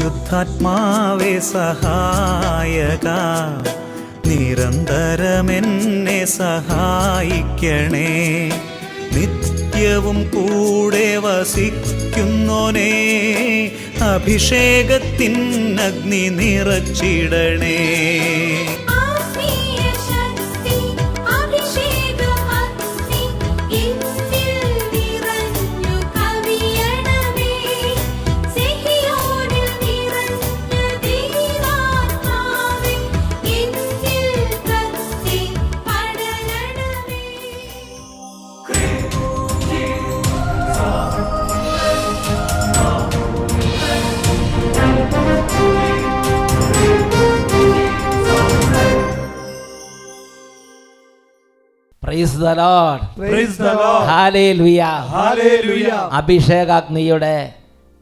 പരിശുദ്ധാത്മാവേ സഹായക, നിരന്തരമെന്നെ സഹായിക്കണേ. നിത്യവും കൂടെ വസിക്കുന്നോനേ, അഭിഷേകത്തിൻ അഗ്നി നിറച്ചിടണേ. Praise the Lord. Praise the Lord. Hallelujah. Hallelujah. അഭിഷേകാഗ്നിയുടെ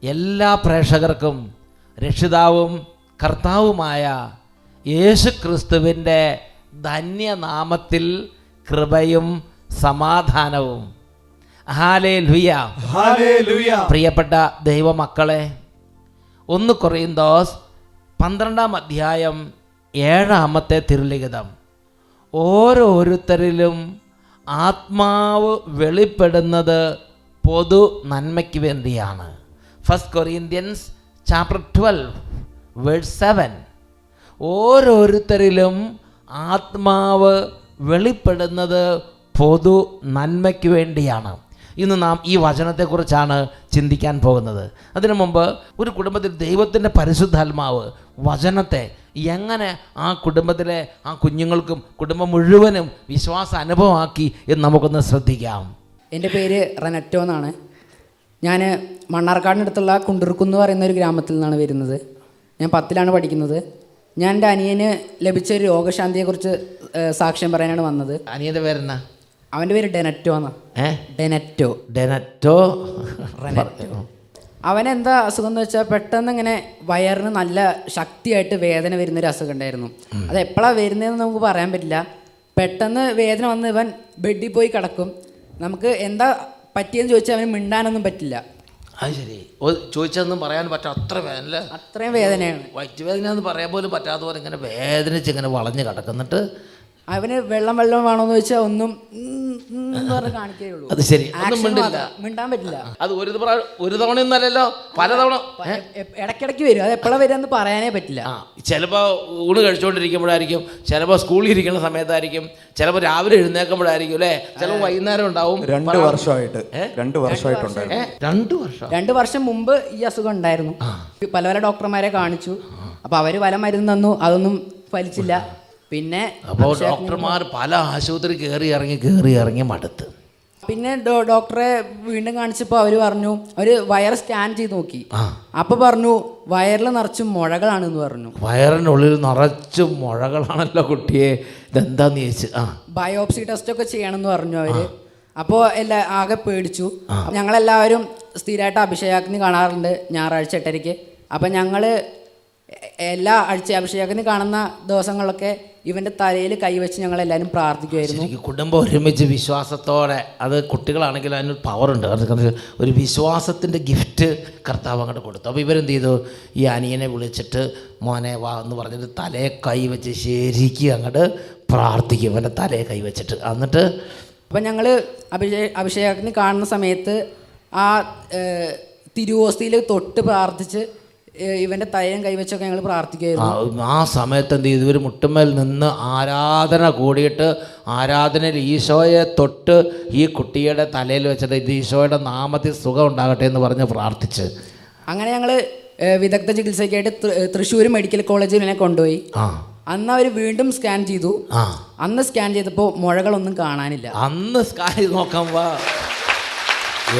എല്ലാ പ്രേക്ഷകർക്കും രക്ഷിതാവും കർത്താവുമായ യേശുക്രിസ്തുവിൻ്റെ ധന്യനാമത്തിൽ കൃപയും സമാധാനവും. ഹല്ലേലൂയ. ഹല്ലേലൂയ. പ്രിയപ്പെട്ട ദൈവമക്കളെ, 1 കൊറിന്തോസ് 12 അധ്യായം 7 തിരുലിഖിതം, ഓരോരുത്തരിലും ആത്മാവ് വെളിപ്പെടുന്നത് പൊതു നന്മയ്ക്ക് വേണ്ടിയാണ്. 1 Corinthians chapter 12 verse 7. ഓരോരുത്തരിലും ആത്മാവ് വെളിപ്പെടുന്നത് പൊതു നന്മയ്ക്ക് വേണ്ടിയാണ്. ഇന്ന് നാം ഈ വചനത്തെക്കുറിച്ചാണ് ചിന്തിക്കാൻ പോകുന്നത്. അതിനു മുമ്പ് ഒരു കുടുംബത്തിൽ ദൈവത്തിൻ്റെ പരിശുദ്ധാത്മാവ് വചനത്തെ എങ്ങനെ ആ കുടുംബത്തിലെ ആ കുഞ്ഞുങ്ങൾക്കും കുടുംബം മുഴുവനും വിശ്വാസ അനുഭവമാക്കി എന്ന് നമുക്കൊന്ന് ശ്രദ്ധിക്കാം. എൻ്റെ പേര് റെനറ്റോ എന്നാണ്. ഞാൻ മണ്ണാർക്കാടിനടുത്തുള്ള കുണ്ടിർക്കുന്ന് പറയുന്ന ഒരു ഗ്രാമത്തിൽ നിന്നാണ് വരുന്നത്. ഞാൻ 10ലാണ് പഠിക്കുന്നത്. ഞാൻ എൻ്റെ അനിയന് ലഭിച്ച ഒരു രോഗശാന്തിയെക്കുറിച്ച് സാക്ഷ്യം പറയാനാണ് വന്നത്. അനിയൻ്റെ പേരെന്നാ? അവൻ്റെ പേര് ഡെനറ്റോ എന്നാണ്. ഡെനറ്റോ. റെനറ്റോ. അവനെന്താ അസുഖം എന്ന് വെച്ചാൽ പെട്ടെന്ന് ഇങ്ങനെ വയറിന് നല്ല ശക്തിയായിട്ട് വേദന വരുന്നൊരു അസുഖം ഉണ്ടായിരുന്നു. അത് എപ്പോഴാണ് വരുന്നതെന്ന് നമുക്ക് പറയാൻ പറ്റില്ല. പെട്ടെന്ന് വേദന വന്ന് ഇവൻ ബെഡിൽ പോയി കിടക്കും. നമുക്ക് എന്താ പറ്റിയെന്ന് ചോദിച്ചാൽ അവന് മിണ്ടാനൊന്നും പറ്റില്ല. അത് ശരി, ചോദിച്ചതൊന്നും പറയാൻ പറ്റാ, അത്രയും വേദനയാണ്. വയറ്റുവേദന എന്ന് പറയാൻ പോലും പറ്റാത്ത പോലെ ഇങ്ങനെ വേദനിച്ച് ഇങ്ങനെ വളഞ്ഞ് കിടക്കുന്നിട്ട് അവന് വെള്ളം വേണമെന്ന് ചോദിച്ചാൽ ഒന്നും കാണിക്കുകയുള്ളൂ. അത് ശരി, മിണ്ടാൻ പറ്റില്ല. അത് ഒരു തവണയൊന്നല്ലല്ലോ, പലതവണ ഇടയ്ക്കിടയ്ക്ക് വരും. അത് എപ്പോഴാണ് വരിക എന്ന് പറയാനേ പറ്റില്ല. ചിലപ്പോൾ ഊണ് കഴിച്ചുകൊണ്ടിരിക്കുമ്പോഴായിരിക്കും, ചിലപ്പോൾ സ്കൂളിൽ ഇരിക്കുന്ന സമയത്തായിരിക്കും, ചിലപ്പോൾ രാവിലെ എഴുന്നേൽക്കുമ്പോഴായിരിക്കും, അല്ലേ? ചിലപ്പോൾ വൈകുന്നേരം ഉണ്ടാവും. 2 വർഷമായിട്ട് 2 വർഷം മുമ്പ് ഈ അസുഖം ഉണ്ടായിരുന്നു. പല ഡോക്ടർമാരെ കാണിച്ചു. അപ്പോൾ അവർ പല മരുന്ന് തന്നു, അതൊന്നും ഫലിച്ചില്ല. പിന്നെ അപ്പോൾ ഡോക്ടർമാർ പല ആശുപത്രി കയറി ഇറങ്ങി മടുത്ത്. പിന്നെ ഡോക്ടറെ വീണ്ടും കാണിച്ചപ്പോൾ അവർ പറഞ്ഞു, അവർ വയർ സ്കാൻ ചെയ്ത് നോക്കി. അപ്പോൾ പറഞ്ഞു വയറിൽ നിറച്ചും മുഴകളാണെന്ന് പറഞ്ഞു. വയറിനുള്ളിൽ നിറച്ചും മുഴകളാണല്ലോ കുട്ടിയെ, ഇതെന്താന്ന് ചോദിച്ചു. ബയോപ്സി ടെസ്റ്റ് ഒക്കെ ചെയ്യണമെന്ന് പറഞ്ഞു അവർ. അപ്പോൾ ആകെ പേടിച്ചു. ഞങ്ങളെല്ലാവരും സ്ഥിരമായിട്ട് അഭിഷേകാഗ്നി കാണാറുണ്ട് ഞായറാഴ്ച 8:30. അപ്പം ഞങ്ങൾ എല്ലാ അഭിഷേകാഗ്നി കാണുന്ന ദിവസങ്ങളിലൊക്കെ ഇവൻ്റെ തലയിൽ കൈവച്ച് ഞങ്ങളെല്ലാവരും പ്രാർത്ഥിക്കുമായിരുന്നു. കുടുംബം ഒരുമിച്ച് വിശ്വാസത്തോടെ, അത് കുട്ടികളാണെങ്കിലും അതിനൊരു പവറുണ്ട്. ഒരു വിശ്വാസത്തിൻ്റെ ഗിഫ്റ്റ് കർത്താവ് അങ്ങോട്ട് കൊടുത്തു. അപ്പോൾ ഇവരെന്ത് ചെയ്തു, ഈ അനിയനെ വിളിച്ചിട്ട് മോനെ വാ എന്ന് പറഞ്ഞിട്ട് തലയെ കൈവച്ച് ശരിക്കും അങ്ങോട്ട് പ്രാർത്ഥിക്കും, ഇവൻ്റെ തലയെ കൈവച്ചിട്ട്. എന്നിട്ട് അപ്പം ഞങ്ങൾ അഭിഷേകാഗ്നി കാണുന്ന സമയത്ത് ആ തിരുവോസ്തിയിൽ തൊട്ട് പ്രാർത്ഥിച്ച് ഇവൻ്റെ തലയും കൈവച്ചൊക്കെ ഞങ്ങൾ പ്രാർത്ഥിക്കുമായിരുന്നു. ആ സമയത്ത് എന്ത് ചെയ്തു, ഇവർ മുട്ടുമേൽ നിന്ന് ആരാധന കൂടിയിട്ട് ആരാധനയിൽ ഈശോയെ തൊട്ട് ഈ കുട്ടിയുടെ തലയിൽ വെച്ചിട്ട് ഇത് ഈശോയുടെ നാമത്തിൽ സുഖം ഉണ്ടാകട്ടെ എന്ന് പറഞ്ഞ് പ്രാർത്ഥിച്ച് അങ്ങനെ ഞങ്ങൾ വിദഗ്ധ ചികിത്സയ്ക്കായിട്ട് തൃശ്ശൂർ മെഡിക്കൽ കോളേജിൽ എന്നെ കൊണ്ടുപോയി. അന്ന് അവർ വീണ്ടും സ്കാൻ ചെയ്തു. അന്ന് സ്കാൻ ചെയ്തപ്പോൾ മുഴകളൊന്നും കാണാനില്ല. അന്ന് സ്കാൻ ചെയ്ത് നോക്കുമ്പോൾ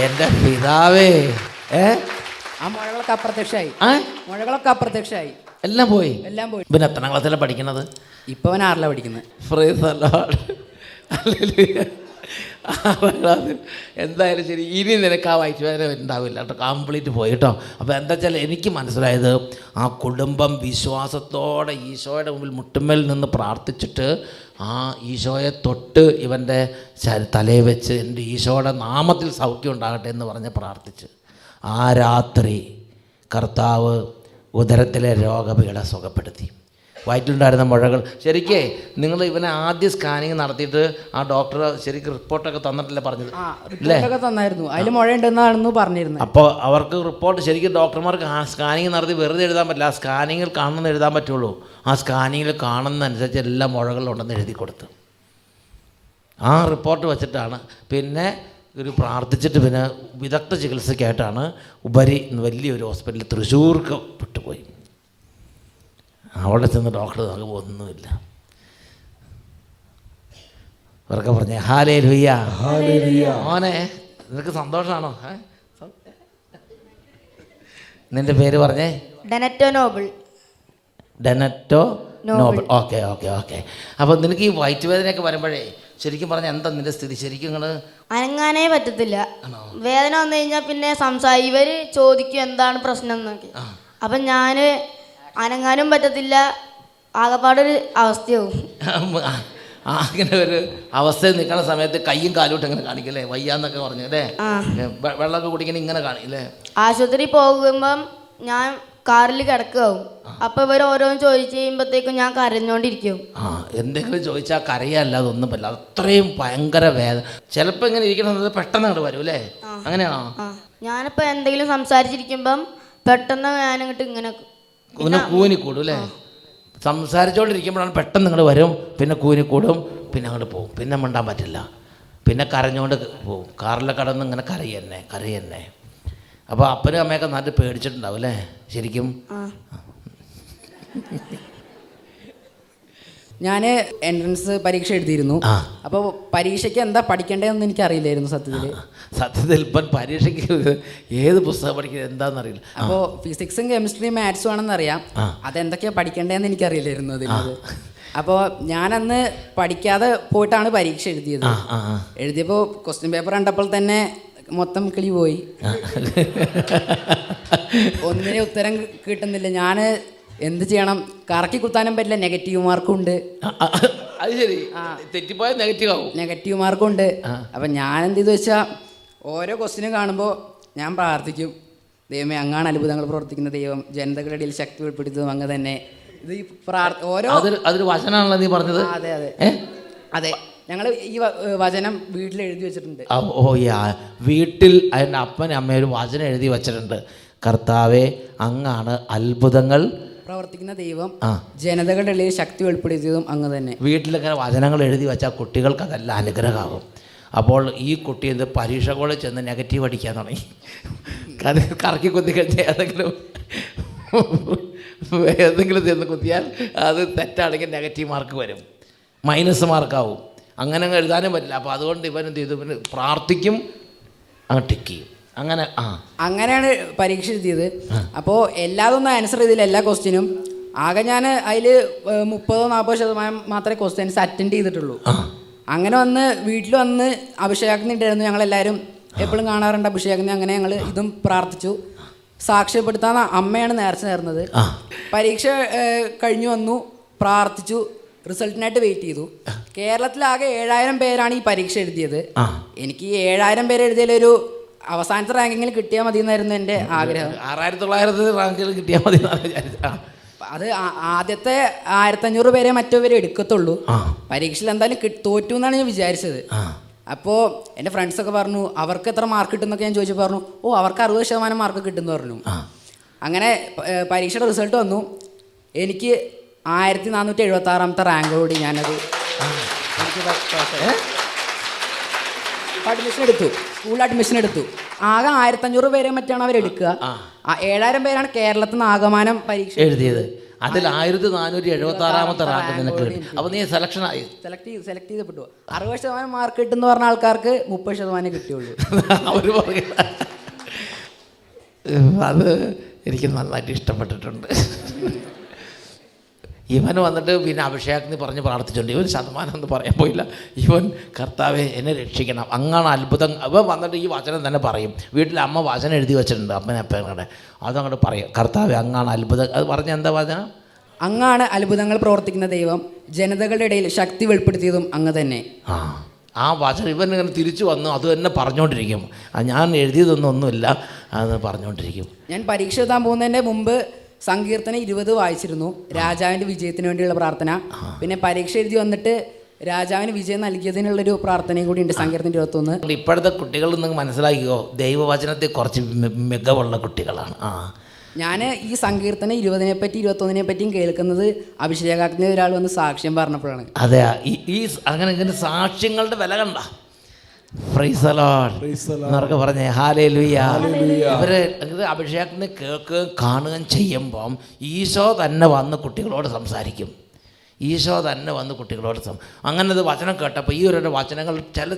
എൻ്റെ പിതാവേ, ആ മുഴകളൊക്കെ അപ്രത്യക്ഷമായി. എല്ലാം പോയി. പിന്നെ എത്രാം ക്ലാസ്സിലാണ് പഠിക്കുന്നത്? ഇപ്പം അവൻ 6ലാണ് പഠിക്കുന്നത്. എന്തായാലും ശരി, ഇനി നിനക്ക് ആ വയറ്റുവേദന ഉണ്ടാവില്ല കേട്ടോ, കംപ്ലീറ്റ് പോയി കേട്ടോ. അപ്പോൾ എന്താ വെച്ചാൽ എനിക്ക് മനസ്സിലായത്, ആ കുടുംബം വിശ്വാസത്തോടെ ഈശോയുടെ മുമ്പിൽ മുട്ടുമേൽ നിന്ന് പ്രാർത്ഥിച്ചിട്ട് ആ ഈശോയെ തൊട്ട് ഇവൻ്റെ തലയിൽ വെച്ച് എൻ്റെ ഈശോയുടെ നാമത്തിൽ സൗഖ്യം ഉണ്ടാകട്ടെ എന്ന് പറഞ്ഞ് പ്രാർത്ഥിച്ച് ആ രാത്രി കർത്താവ് ഉദരത്തിലെ രോഗപീഠ സുഖപ്പെടുത്തി. വയറ്റിലുണ്ടായിരുന്ന മുഴകൾ ശരിക്കേ നിങ്ങൾ ഇവനെ ആദ്യം സ്കാനിങ് നടത്തിയിട്ട് ആ ഡോക്ടർ ശരിക്കും റിപ്പോർട്ടൊക്കെ തന്നിട്ടില്ല പറഞ്ഞത് അല്ലേ? തന്നായിരുന്നു, അതിൽ മുഴ ഉണ്ടെന്നാണെന്ന് പറഞ്ഞിരുന്നത്. അപ്പോൾ അവർക്ക് റിപ്പോർട്ട് ശരിക്കും ഡോക്ടർമാർക്ക് ആ സ്കാനിങ് നടത്തി വെറുതെ എഴുതാൻ പറ്റില്ല. ആ സ്കാനിങ്ങിൽ കാണുന്ന എഴുതാൻ പറ്റുള്ളൂ. ആ സ്കാനിങ്ങിൽ കാണുന്നതനുസരിച്ച് എല്ലാ മുഴകളുണ്ടെന്ന് എഴുതി കൊടുത്തു. ആ റിപ്പോർട്ട് വെച്ചിട്ടാണ് പിന്നെ ഒരു പ്രാർത്ഥിച്ചിട്ട് പിന്നെ വിദഗ്ധ ചികിത്സയ്ക്കായിട്ടാണ് ഉപരി വലിയൊരു ഹോസ്പിറ്റലിൽ തൃശ്ശൂർക്ക് വിട്ടുപോയി. അവിടെ ചെന്ന് ഡോക്ടർ നമുക്ക് ഒന്നുമില്ല. അവർക്ക് പറഞ്ഞേ ഹല്ലേലൂയ. മോനെ നിനക്ക് സന്തോഷമാണോ? നിന്റെ പേര് പറഞ്ഞേ? Denetto Noble. Denetto Noble. Okay okay okay. അപ്പോൾ നിനക്ക് ഈ വയറ്റുവേദനയൊക്കെ വരുമ്പോഴേ ശരിക്കും പറഞ്ഞാൽ എന്താ നിന്റെ സ്ഥിതി? ശരിക്കും നിങ്ങൾ അനങ്ങാനേ പറ്റത്തില്ല. വേദന വന്നു കഴിഞ്ഞാൽ പിന്നെ ഇവർ ചോദിക്കും എന്താണ് പ്രശ്നം എന്നൊക്കെ. അപ്പം ഞാൻ അനങ്ങാനും പറ്റത്തില്ല, ആകെപ്പാടൊരു അവസ്ഥയാവും. അങ്ങനെ ഒരു അവസ്ഥയിൽ നിൽക്കുന്ന സമയത്ത് കയ്യും കാലോട്ട് എങ്ങനെ കാണിക്കല്ലേ? വയ്യാന്നൊക്കെ പറഞ്ഞു അല്ലേ? വെള്ളമൊക്കെ കുടിക്കണ ഇങ്ങനെ കാണില്ലേ? ആശുപത്രി പോകുമ്പം ഞാൻ കാറിൽ കിടക്കാവും. അപ്പം ഇവർ ഓരോന്ന് ചോദിച്ചു കഴിയുമ്പോഴത്തേക്കും ഞാൻ കരഞ്ഞോണ്ടിരിക്കും. എന്തെങ്കിലും ചോദിച്ചാൽ കരയല്ല, അതൊന്നും പറ്റില്ല. അത്രയും ഭയങ്കര വേദന. ചിലപ്പോൾ ഇങ്ങനെ ഇരിക്കുന്നത് പെട്ടെന്ന് അങ്ങോട്ട് വരും അല്ലേ? അങ്ങനെയാണോ? ഞാനിപ്പോൾ എന്തെങ്കിലും സംസാരിച്ചിരിക്കുമ്പം പെട്ടെന്ന് ഞാനങ്ങോട്ട് ഇങ്ങനെ കൂനിക്കൂടും അല്ലേ? സംസാരിച്ചുകൊണ്ടിരിക്കുമ്പോഴാണ് പെട്ടെന്ന് ഇങ്ങോട്ട് വരും, പിന്നെ കൂനിക്കൂടും, പിന്നെ അങ്ങോട്ട് പോകും, പിന്നെ മിണ്ടാൻ പറ്റില്ല, പിന്നെ കരഞ്ഞുകൊണ്ട് പോകും. കാറിൽ കടന്ന് ഇങ്ങനെ കരയന്നെ. അപ്പോൾ അപ്പനും അമ്മയൊക്കെ നാട്ടിൽ പേടിച്ചിട്ടുണ്ടാവും അല്ലേ? ശരിക്കും ഞാൻ എൻട്രൻസ് പരീക്ഷ എഴുതിയിരുന്നു. അപ്പോൾ പരീക്ഷയ്ക്ക് എന്താ പഠിക്കേണ്ടതെന്ന് എനിക്ക് അറിയില്ലായിരുന്നു സത്യത്തിൽ. ഇപ്പം പരീക്ഷയ്ക്ക് ഏത് പുസ്തകം പഠിക്കുന്നത് എന്താണെന്നറിയില്ല. അപ്പോൾ ഫിസിക്സും കെമിസ്ട്രിയും മാത്സും ആണെന്ന് അറിയാം. അതെന്തൊക്കെയാണ് പഠിക്കേണ്ടതെന്ന് എനിക്കറിയില്ലായിരുന്നു അതിൽ. അപ്പോൾ ഞാനന്ന് പഠിക്കാതെ പോയിട്ടാണ് പരീക്ഷ എഴുതിയത്. എഴുതിയപ്പോൾ ക്വസ്റ്റ്യൻ പേപ്പർ കണ്ടപ്പോൾ തന്നെ മൊത്തം കിളി പോയി. ഒന്നിനെ ഉത്തരം കിട്ടുന്നില്ല. ഞാൻ എന്ത് ചെയ്യണം? കറക്കി കുത്താനും പറ്റില്ല, നെഗറ്റീവ് മാർക്കും ഉണ്ട്. അത് ശരി, തെറ്റിപ്പോയാൽ നെഗറ്റീവ് മാർക്കും ഉണ്ട്. അപ്പം ഞാൻ എന്ത് ചെയ്തു വെച്ചാൽ ഓരോ ക്വസ്റ്റിനും കാണുമ്പോൾ ഞാൻ പ്രാർത്ഥിക്കും, ദൈവമേ അങ്ങാണ് അത്ഭുതങ്ങൾ പ്രവർത്തിക്കുന്ന ദൈവം, ജനതകളുടെ ഇടയിൽ ശക്തി വെളിപ്പെടുത്തും അങ്ങ് തന്നെ. ഇത് ഓരോ അതൊരു വചനമാണല്ലോ നീ പറഞ്ഞത്? അതെ അതെ അതെ. ഞങ്ങൾ ഈ വചനം വീട്ടിൽ എഴുതി വെച്ചിട്ടുണ്ട്. വീട്ടിൽ അതിൻ്റെ അപ്പനും അമ്മയും ഒരു വചനം എഴുതി വെച്ചിട്ടുണ്ട്. കർത്താവേ അങ്ങാണ് അത്ഭുതങ്ങൾ പ്രവർത്തിക്കുന്ന ദൈവം, ജനതകളുടെ ഇടയിൽ ശക്തി വെളിപ്പെടുത്തിയതും അങ്ങ് തന്നെ. വീട്ടിലൊക്കെ വചനങ്ങൾ എഴുതി വെച്ചാൽ കുട്ടികൾക്ക് അതെല്ലാം അനുഗ്രഹമാകും. അപ്പോൾ ഈ കുട്ടി എന്ത് പരീക്ഷ കോളേജ് ചെന്ന് നെഗറ്റീവ് അടിക്കാൻ തുടങ്ങി. കറക്കി കുത്തി കഴിഞ്ഞാൽ ഏതെങ്കിലും ചെന്ന് കുത്തിയാൽ അത് തെറ്റാണെങ്കിൽ നെഗറ്റീവ് മാർക്ക് വരും, മൈനസ് മാർക്കാവും. അങ്ങനെ എഴുതാനും പറ്റില്ല. അപ്പോൾ അതുകൊണ്ട് ഇവൻ എന്ത് ചെയ്തു? ഇവന് പ്രാർത്ഥിക്കും, അങ്ങ് ടിക്ക് ചെയ്യും. അങ്ങനെയാണ് പരീക്ഷ എഴുതിയത്. അപ്പോൾ എല്ലാതൊന്നും ആൻസർ ചെയ്തില്ല, എല്ലാ ക്വസ്റ്റ്യനും. ആകെ ഞാൻ അതിൽ 30-40% മാത്രമേ ക്വസ്റ്റ്യൻസ് അറ്റൻഡ് ചെയ്തിട്ടുള്ളൂ. അങ്ങനെ വീട്ടിൽ വന്ന് അഭിഷേകാഗ്നി ഉണ്ടായിരുന്നു. ഞങ്ങളെല്ലാവരും എപ്പോഴും കാണാറുണ്ട് അഭിഷേകാഗ്നി. അങ്ങനെ ഞങ്ങൾ ഇതും പ്രാർത്ഥിച്ചു. സാക്ഷ്യപ്പെടുത്താൻ അമ്മയാണ് നേർന്നത്. പരീക്ഷ കഴിഞ്ഞു വന്നു, പ്രാർത്ഥിച്ചു, റിസൾട്ടിനായിട്ട് വെയിറ്റ് ചെയ്തു. കേരളത്തിലാകെ 7000 പേരാണ് ഈ പരീക്ഷ എഴുതിയത്. എനിക്ക് ഈ 7000 പേര് എഴുതിയാലൊരു അവസാനത്തെ റാങ്കിങ്ങിൽ കിട്ടിയാൽ മതി എന്നായിരുന്നു എൻ്റെ ആഗ്രഹം. 6900 റാങ്കിൽ കിട്ടിയാൽ മതി. അത് ആദ്യത്തെ 1500 പേരെ മറ്റവരെ എടുക്കത്തുള്ളൂ. പരീക്ഷയിൽ എന്തായാലും തോറ്റു എന്നാണ് ഞാൻ വിചാരിച്ചത്. അപ്പോൾ എൻ്റെ ഫ്രണ്ട്സൊക്കെ പറഞ്ഞു അവർക്ക് എത്ര മാർക്ക് കിട്ടുമെന്നൊക്കെ ഞാൻ ചോദിച്ചു. പറഞ്ഞു അവർക്ക് 60% മാർക്ക് കിട്ടുമെന്ന് പറഞ്ഞു. അങ്ങനെ പരീക്ഷയുടെ റിസൾട്ട് വന്നു. എനിക്ക് 1476 റാങ്കോടുകൂടി ഞാനത് അഡ്മിഷൻ എടുത്തു, സ്കൂൾ അഡ്മിഷൻ എടുത്തു. ആകെ 1500 പേരെ മറ്റാണ് അവരെടുക്കുക. 7000 പേരാണ് കേരളത്തിൽ നിന്ന് ആകമാനം പരീക്ഷ എഴുതിയത്. അതിൽ 1476 റാങ്ക് നിനക്ക് കിട്ടി. അപ്പോൾ നീ സെലക്ട് ചെയ്തപ്പെട്ടു. 60% മാർക്ക് കിട്ടുമെന്ന് പറഞ്ഞ ആൾക്കാർക്ക് 30% കിട്ടിയുള്ളൂ. അത് എനിക്ക് നന്നായിട്ട് ഇഷ്ടപ്പെട്ടിട്ടുണ്ട്. ഇവൻ വന്നിട്ട് പിന്നെ അഭിഷേകത്തിന് പറഞ്ഞ് പ്രാർത്ഥിച്ചിട്ടുണ്ട്. ഇവൻ ശതമാനം ഒന്നും പറയാൻ പോയില്ല. ഇവൻ കർത്താവെ എന്നെ രക്ഷിക്കണം, അങ്ങാണ് അത്ഭുതം. അവൻ വന്നിട്ട് ഈ വചനം തന്നെ പറയും. വീട്ടിൽ അമ്മ വചനം എഴുതി വെച്ചിട്ടുണ്ട് അപ്പനപ്പങ്ങളുടെ. അതങ്ങോട്ട് പറയും, കർത്താവെ അങ്ങാണ് അത്ഭുതം. അത് പറഞ്ഞ എന്താ വചനം? അങ്ങാണ് അത്ഭുതങ്ങൾ പ്രവർത്തിക്കുന്ന ദൈവം, ജനതകളുടെ ഇടയിൽ ശക്തി വെളിപ്പെടുത്തിയതും അങ്ങ് തന്നെ. ആ വചനം ഇവൻ ഇങ്ങനെ തിരിച്ചു വന്നു അത് തന്നെ പറഞ്ഞുകൊണ്ടിരിക്കും. ഞാൻ എഴുതിയതൊന്നുമില്ല, അത് പറഞ്ഞുകൊണ്ടിരിക്കും. ഞാൻ പരീക്ഷ എഴുതാൻ പോകുന്നതിൻ്റെ മുമ്പ് സങ്കീർത്തനം 20 വായിച്ചിരുന്നു, രാജാവിൻ്റെ വിജയത്തിന് വേണ്ടിയുള്ള പ്രാർത്ഥന. പിന്നെ പരീക്ഷ എഴുതി വന്നിട്ട് രാജാവിന് വിജയം നൽകിയതിനുള്ളൊരു പ്രാർത്ഥനയും കൂടി ഉണ്ട്, സങ്കീർത്തനം 21. ഇപ്പോഴത്തെ കുട്ടികൾ നിങ്ങൾ മനസ്സിലാക്കിയോ, ദൈവവചനത്തെ കുറച്ച് മികവുള്ള കുട്ടികളാണ്. ഞാൻ ഈ സങ്കീർത്തനം 20 പറ്റി 21 പറ്റിയും കേൾക്കുന്നത് അഭിഷേകാഗ്നി ഒരാൾ വന്ന് സാക്ഷ്യം പറഞ്ഞപ്പോഴാണ്. അതെ, ഈ അങ്ങനെ ഇങ്ങനെ സാക്ഷ്യങ്ങളുടെ വില കണ്ട. പ്രൈസ് ദി ലോർഡ് എന്നൊക്കെ പറഞ്ഞേ ഹാലേലൂയ. ഇവര് അഭിഷേകത്തിന് കേൾക്കുകയും കാണുകയും ചെയ്യുമ്പം ഈശോ തന്നെ വന്ന് കുട്ടികളോട് സംസാരിക്കും. ഈശോ തന്നെ വന്ന് കുട്ടികളോട് അങ്ങനെ ഇത് വചനം കേട്ടപ്പോൾ ഈ ഒരു വചനങ്ങൾ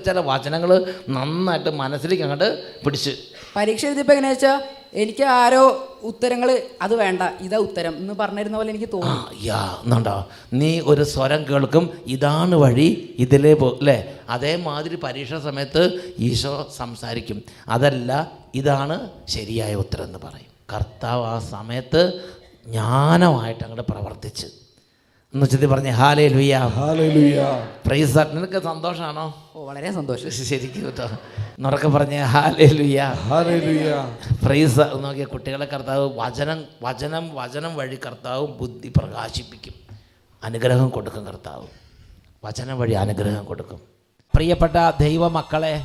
ചില വചനങ്ങൾ നന്നായിട്ട് മനസ്സിലേക്ക് അങ്ങോട്ട് പിടിച്ച്. പരീക്ഷ എഴുതിയപ്പോൾ എങ്ങനെയാ വെച്ചാൽ എനിക്ക് ആരോ ഉത്തരങ്ങൾ അത് വേണ്ട, ഇതാ ഉത്തരം എന്ന് പറഞ്ഞിരുന്ന പോലെ എനിക്ക് തോന്നി. എന്നുണ്ടോ, നീ ഒരു സ്വരം കേൾക്കും, ഇതാണ് വഴി, ഇതിലേ അല്ലേ. അതേമാതിരി പരീക്ഷ സമയത്ത് ഈശോ സംസാരിക്കും, അതല്ല ഇതാണ് ശരിയായ ഉത്തരം എന്ന് പറയും. കർത്താവ് ആ സമയത്ത് ജ്ഞാനമായിട്ട് അങ്ങോട്ട് പ്രവർത്തിച്ച് എന്ന് വെച്ചത് പറഞ്ഞേ ഹല്ലേലൂയ. Praise the Lord. നിനക്ക് സന്തോഷമാണോ? വളരെ സന്തോഷം. ശരിക്കും കേട്ടോ, എന്നൊക്കെ പറഞ്ഞേ ഹല്ലേലൂയ. പ്രൈസ്. നോക്കിയ കുട്ടികളെ കർത്താവ് വചനം വഴി കർത്താവ് ബുദ്ധി പ്രകാശിപ്പിക്കും, അനുഗ്രഹം കൊടുക്കും. കർത്താവ് വചനം വഴി അനുഗ്രഹം കൊടുക്കും. പ്രിയപ്പെട്ട ദൈവമക്കളെ,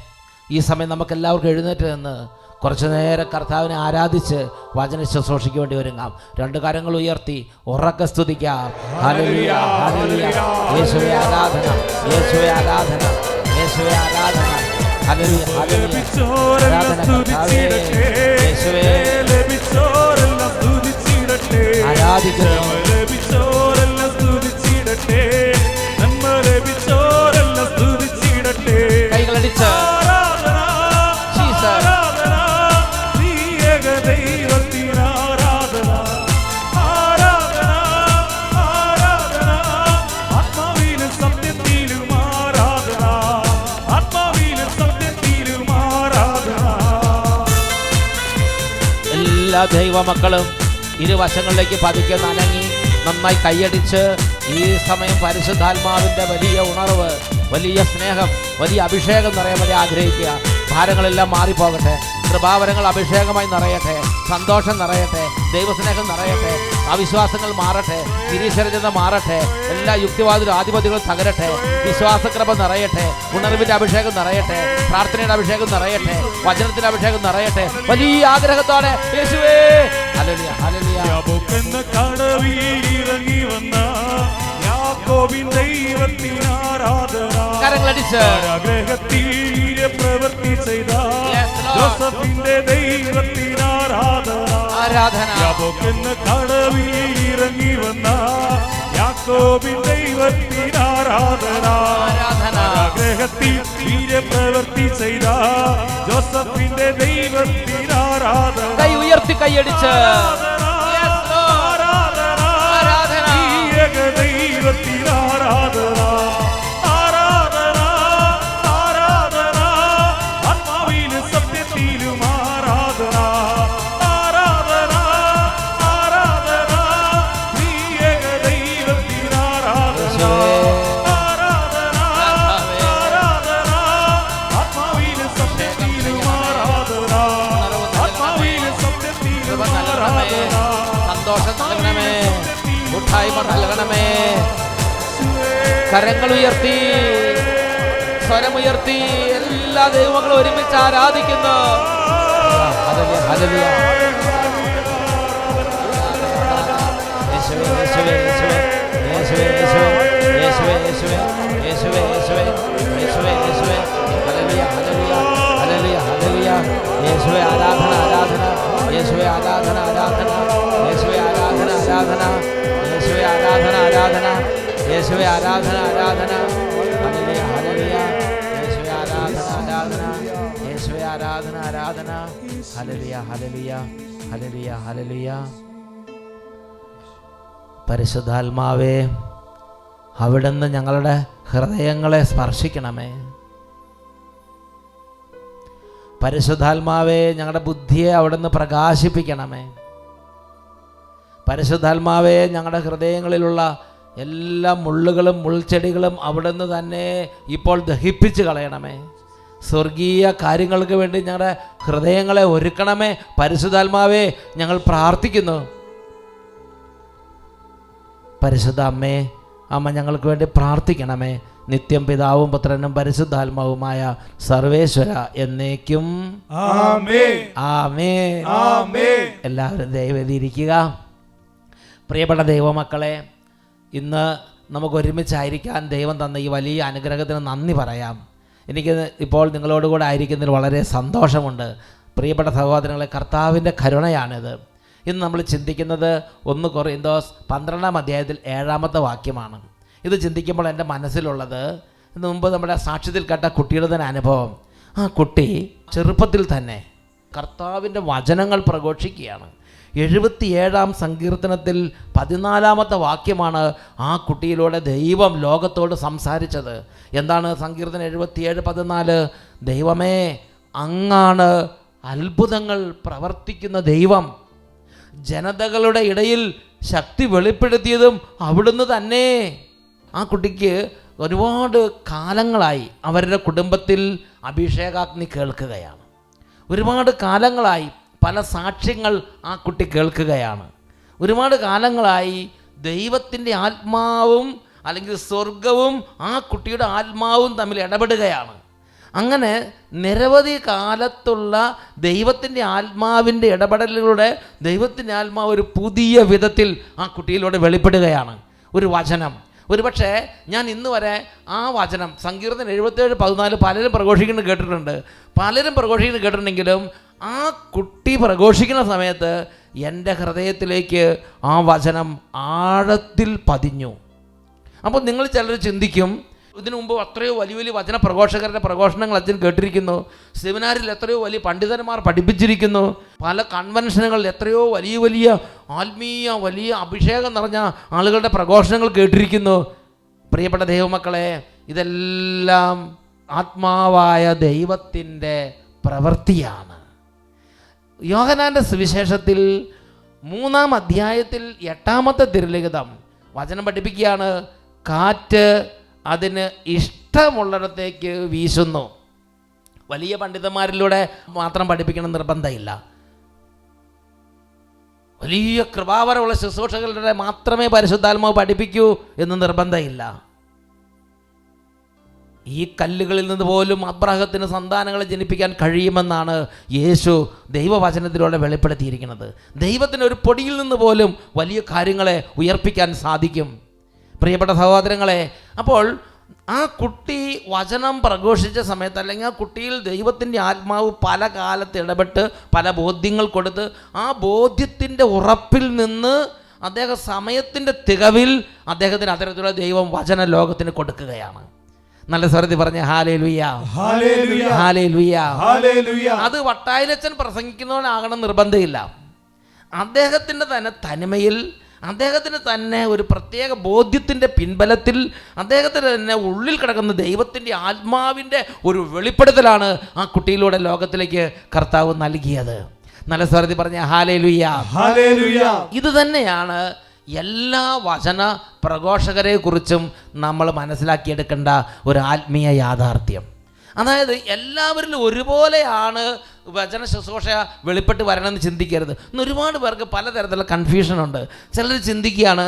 ഈ സമയം നമുക്ക് എല്ലാവർക്കും എഴുന്നേറ്റ് നിന്ന് കുറച്ചു നേരം കർത്താവിനെ ആരാധിച്ച് വചന ശുശ്രൂഷയ്ക്ക് വേണ്ടി ഒരുങ്ങാം. 2 കരങ്ങൾ ഉയർത്തി ഉറക്കെ സ്തുതിക്കാം. Hallelujah, hallelujah. യേശുവേ ആരാധന, യേശുവേ ആരാധന, യേശുവേ ആരാധന. Hallelujah, hallelujah. ആരാധന കർത്താവേ, യേശുവേ ആരാധിക്കുന്നു. കൈകളടിച്ച് എല്ലാ ദൈവമക്കളും ഇരുവശങ്ങളിലേക്ക് പതുക്കെ നനങ്ങി നന്നായി കൈയടിച്ച് ഈ സമയം പരിശുദ്ധാത്മാവിൻ്റെ വലിയ ഉണർവ്, വലിയ സ്നേഹം, വലിയ അഭിഷേകം നിറയാൻ വേണ്ടി ആഗ്രഹിക്കുക. ഭാരങ്ങളെല്ലാം മാറിപ്പോകട്ടെ, കൃപാവരങ്ങൾ അഭിഷേകമായി നിറയട്ടെ, സന്തോഷം നിറയട്ടെ, ദൈവസ്നേഹം നിറയട്ടെ, അവിശ്വാസങ്ങൾ മാറട്ടെ, തിരിച്ചറിഞ്ഞത് മാറട്ടെ, എല്ലാ യുക്തിവാദികളും ആധിപത്യങ്ങളും തകരട്ടെ, വിശ്വാസക്രമം നിറയട്ടെ, ഉണർവിൻ്റെ അഭിഷേകം നിറയട്ടെ, പ്രാർത്ഥനയുടെ അഭിഷേകം നിറയട്ടെ, വചനത്തിൻ്റെ അഭിഷേകം നിറയട്ടെ. വലിയ ആഗ്രഹത്തോടെ യേശുവേ ഹല്ലേലൂയ, ഹല്ലേലൂയ. കരങ്ങളടിച്ച് പ്രവൃത്തി ചെയ്ത ജോസഫിന്റെ ദൈവത്തിന് ആരാധന. യാക്കോബിന് കടവിൽ ഇറങ്ങി വന്ന യാക്കോബിൻ ദൈവത്തിന് ആരാധന. ആഗ്രഹത്തിൽ വീര്യപ്രവൃത്തി ചെയ്ത ജോസഫിന്റെ ദൈവത്തിന് ആരാധന. കൈ ഉയർത്തി കൈയടിച്ച് ദൈവത്തിന് ആരാധന. സന്തോഷം നൽകണമേ, കൂട്ടായ്മ നൽകണമേ. കരങ്ങൾ ഉയർത്തി, സ്വരമുയർത്തി എല്ലാ ദൈവങ്ങളും ഒരുമിച്ച് ആരാധിക്കുന്നു. Hallelujah, hallelujah. യേശുവേ, യേശുവേ, യേശുവേ, യേശുവേ, യേശുവേ, യേശുവേ, യേശുവേ, യേശുവേ, യേശുവേ, യേശുവേ. Hallelujah, hallelujah, hallelujah, hallelujah. യേശുവേ ആരാധന, ആരാധന. യേശുവേ ആരാധന, ആരാധന. യേശുവേ ആരാധന, ആരാധന. യേശുവേ ആരാധന, ആരാധന. യേശുവേ ആരാധന, ആരാധന. Hallelujah, hallelujah. യേശുവേ ആരാധന, ആരാധന. യേശുവേ ആരാധന, ആരാധന. Hallelujah, hallelujah, hallelujah, hallelujah. പരിശുദ്ധാത്മാവേ, അവിടുന്ന് ഞങ്ങളുടെ ഹൃദയങ്ങളെ സ്പർശിക്കണമേ. പരിശുദ്ധാത്മാവേ, ഞങ്ങളുടെ ബുദ്ധിയെ അവിടുന്ന് പ്രകാശിപ്പിക്കണമേ. പരിശുദ്ധാത്മാവേ, ഞങ്ങളുടെ ഹൃദയങ്ങളിലുള്ള എല്ലാ മുള്ളുകളും മുൾച്ചെടികളും അവിടുന്ന് തന്നെ ഇപ്പോൾ ദഹിപ്പിച്ച് കളയണമേ. സ്വർഗീയ കാര്യങ്ങൾക്ക് വേണ്ടി ഞങ്ങളുടെ ഹൃദയങ്ങളെ ഒരുക്കണമേ. പരിശുദ്ധാത്മാവേ, ഞങ്ങൾ പ്രാർത്ഥിക്കുന്നു. പരിശുദ്ധ അമ്മേ, അമ്മ ഞങ്ങൾക്ക് വേണ്ടി പ്രാർത്ഥിക്കണമേ. നിത്യം പിതാവും പുത്രനും പരിശുദ്ധാത്മാവുമായ സർവേശ്വര എന്നേക്കും ആമേൻ. ആമേൻ. ആമേൻ. എല്ലാവരും ദയവേദിയിരിക്കുക. പ്രിയപ്പെട്ട ദൈവമക്കളെ, ഇന്ന് നമുക്ക് ഒരുമിച്ചായിരിക്കാൻ ദൈവം തന്ന ഈ വലിയ അനുഗ്രഹത്തിന് നന്ദി പറയാം. എനിക്ക് ഇപ്പോൾ നിങ്ങളോടുകൂടെ ആയിരിക്കുന്നതിൽ വളരെ സന്തോഷമുണ്ട്. പ്രിയപ്പെട്ട സഹോദരങ്ങളെ, കർത്താവിൻ്റെ കരുണയാണിത്. ഇന്ന് നമ്മൾ ചിന്തിക്കുന്നത് 1 കൊറിന്തോസ് 12-ാം അധ്യായത്തിൽ 7-ാമത്തെ വാക്യമാണ്. ഇത് ചിന്തിക്കുമ്പോൾ എൻ്റെ മനസ്സിലുള്ളത്, ഇന്ന് മുമ്പ് നമ്മുടെ സാക്ഷ്യത്തിൽ കേട്ട കുട്ടിയുടെ തന്നെ അനുഭവം. ആ കുട്ടി ചെറുപ്പത്തിൽ തന്നെ കർത്താവിൻ്റെ വചനങ്ങൾ പ്രഘോഷിക്കുകയാണ്. 77-ാം സങ്കീർത്തനത്തിൽ 14-ാമത്തെ വാക്യമാണ് ആ കുട്ടിയിലൂടെ ദൈവം ലോകത്തോട് സംസാരിച്ചത്. എന്താണ് സങ്കീർത്തനം 77:14? ദൈവമേ, അങ്ങാണ് അത്ഭുതങ്ങൾ പ്രവർത്തിക്കുന്ന ദൈവം, ജനതകളുടെ ഇടയിൽ ശക്തി വെളിപ്പെടുത്തിയതും അവിടുന്ന് തന്നെ. ആ കുട്ടിക്ക് ഒരുപാട് കാലങ്ങളായി അവരുടെ കുടുംബത്തിൽ അഭിഷേകാഗ്നി കേൾക്കുകയാണ്. ഒരുപാട് കാലങ്ങളായി പല സാക്ഷ്യങ്ങൾ ആ കുട്ടി കേൾക്കുകയാണ്. ഒരുപാട് കാലങ്ങളായി ദൈവത്തിൻ്റെ ആത്മാവും അല്ലെങ്കിൽ സ്വർഗവും ആ കുട്ടിയുടെ ആത്മാവും തമ്മിൽ ഇടപെടുകയാണ്. അങ്ങനെ നിരവധി കാലത്തുള്ള ദൈവത്തിൻ്റെ ആത്മാവിൻ്റെ ഇടപെടലുകളുടെ ദൈവത്തിൻ്റെ ആത്മാവ് ഒരു പുതിയ വിധത്തിൽ ആ കുട്ടിയിലൂടെ വെളിപ്പെടുകയാണ്. ഒരു വചനം, ഒരുപക്ഷെ ഞാൻ ഇന്ന് വരെ ആ വചനം സങ്കീർത്തനം 77:14 പലരും പ്രഘോഷിക്കുന്നത് കേട്ടിട്ടുണ്ട്. പലരും പ്രഘോഷിക്കുന്നത് കേട്ടിട്ടുണ്ടെങ്കിലും ആ കുട്ടി പ്രഘോഷിക്കുന്ന സമയത്ത് എൻ്റെ ഹൃദയത്തിലേക്ക് ആ വചനം ആഴത്തിൽ പതിഞ്ഞു. അപ്പോൾ നിങ്ങൾ ചിലർ ചിന്തിക്കും, ഇതിനു മുമ്പ് എത്രയോ വലിയ വലിയ വചന പ്രഘോഷകരുടെ പ്രഘോഷണങ്ങൾ അച്ഛൻ കേട്ടിരിക്കുന്നു, സെമിനാറിൽ എത്രയോ വലിയ പണ്ഡിതന്മാർ പഠിപ്പിച്ചിരിക്കുന്നു, പല കൺവെൻഷനുകളിൽ എത്രയോ വലിയ വലിയ ആത്മീയ വലിയ അഭിഷേകം നിറഞ്ഞ ആളുകളുടെ പ്രഘോഷണങ്ങൾ കേട്ടിരിക്കുന്നു. പ്രിയപ്പെട്ട ദൈവമക്കളെ, ഇതെല്ലാം ആത്മാവായ ദൈവത്തിൻ്റെ പ്രവൃത്തിയാണ്. യോഹന്നാൻ്റെ സുവിശേഷത്തിൽ 3-ാം അധ്യായത്തിൽ 8-ാമത്തെ തിരുലിഖിതം വചനം പഠിപ്പിക്കുകയാണ്, കാറ്റ് അതിന് ഇഷ്ടമുള്ളിടത്തേക്ക് വീശുന്നു. വലിയ പണ്ഡിതന്മാരിലൂടെ മാത്രം പഠിപ്പിക്കണം നിർബന്ധമില്ല. വലിയ കൃപാവരമുള്ള ശുശ്രൂഷകളുടെ മാത്രമേ പരിശുദ്ധാത്മാവ് പഠിപ്പിക്കൂ എന്ന് നിർബന്ധമില്ല. ഈ കല്ലുകളിൽ നിന്ന് പോലും അബ്രാഹത്തിന് സന്താനങ്ങളെ ജനിപ്പിക്കാൻ കഴിയുമെന്നാണ് യേശു ദൈവവചനത്തിലൂടെ വെളിപ്പെടുത്തിയിരിക്കുന്നത്. ദൈവത്തിന് ഒരു പൊടിയിൽ നിന്ന് പോലും വലിയ കാര്യങ്ങളെ ഉയർപ്പിക്കാൻ സാധിക്കും. പ്രിയപ്പെട്ട സഹോദരങ്ങളെ, അപ്പോൾ ആ കുട്ടി വചനം പ്രഘോഷിച്ച സമയത്ത്, അല്ലെങ്കിൽ ആ കുട്ടിയിൽ ദൈവത്തിൻ്റെ ആത്മാവ് പല കാലത്ത് ഇടപെട്ട് പല ബോധ്യങ്ങൾ കൊടുത്ത് ആ ബോധ്യത്തിൻ്റെ ഉറപ്പിൽ നിന്ന് അദ്ദേഹം സമയത്തിൻ്റെ തികവിൽ അദ്ദേഹത്തിന് അത്തരത്തിലുള്ള ദൈവം വചന ലോകത്തിന് കൊടുക്കുകയാണ്. നല്ല സ്വരത്തിൽ പറഞ്ഞ ഹല്ലേലൂയ, ഹല്ലേലൂയ, ഹല്ലേലൂയ, ഹല്ലേലൂയ. അത് വട്ടായിലച്ചൻ പ്രസംഗിക്കുന്നവനാകണം നിർബന്ധമില്ല. അദ്ദേഹത്തിൻ്റെ തന്നെ തനിമയിൽ, അദ്ദേഹത്തിന് തന്നെ ഒരു പ്രത്യേക ബോധ്യത്തിൻ്റെ പിൻബലത്തിൽ, അദ്ദേഹത്തിന് തന്നെ ഉള്ളിൽ കിടക്കുന്ന ദൈവത്തിൻ്റെ ആത്മാവിൻ്റെ ഒരു വെളിപ്പെടുത്തലാണ് ആ കുട്ടിയിലൂടെ ലോകത്തിലേക്ക് കർത്താവ് നൽകിയത്. നല്ല സ്വരത്തിൽ പറഞ്ഞ ഹല്ലേലൂയ, ഹല്ലേലൂയ. ഇത് തന്നെയാണ് എല്ലാ വചന പ്രഘോഷകരെ കുറിച്ചും നമ്മൾ മനസ്സിലാക്കിയെടുക്കേണ്ട ഒരു ആത്മീയ യാഥാർത്ഥ്യം. അതായത് എല്ലാവരിലും ഒരുപോലെയാണ് വചന ശുശ്രൂഷ വെളിപ്പെട്ട് വരണമെന്ന് ചിന്തിക്കരുത്. ഇന്ന് ഒരുപാട് പേർക്ക് പലതരത്തിലുള്ള കൺഫ്യൂഷനുണ്ട്. ചിലർ ചിന്തിക്കുകയാണ്,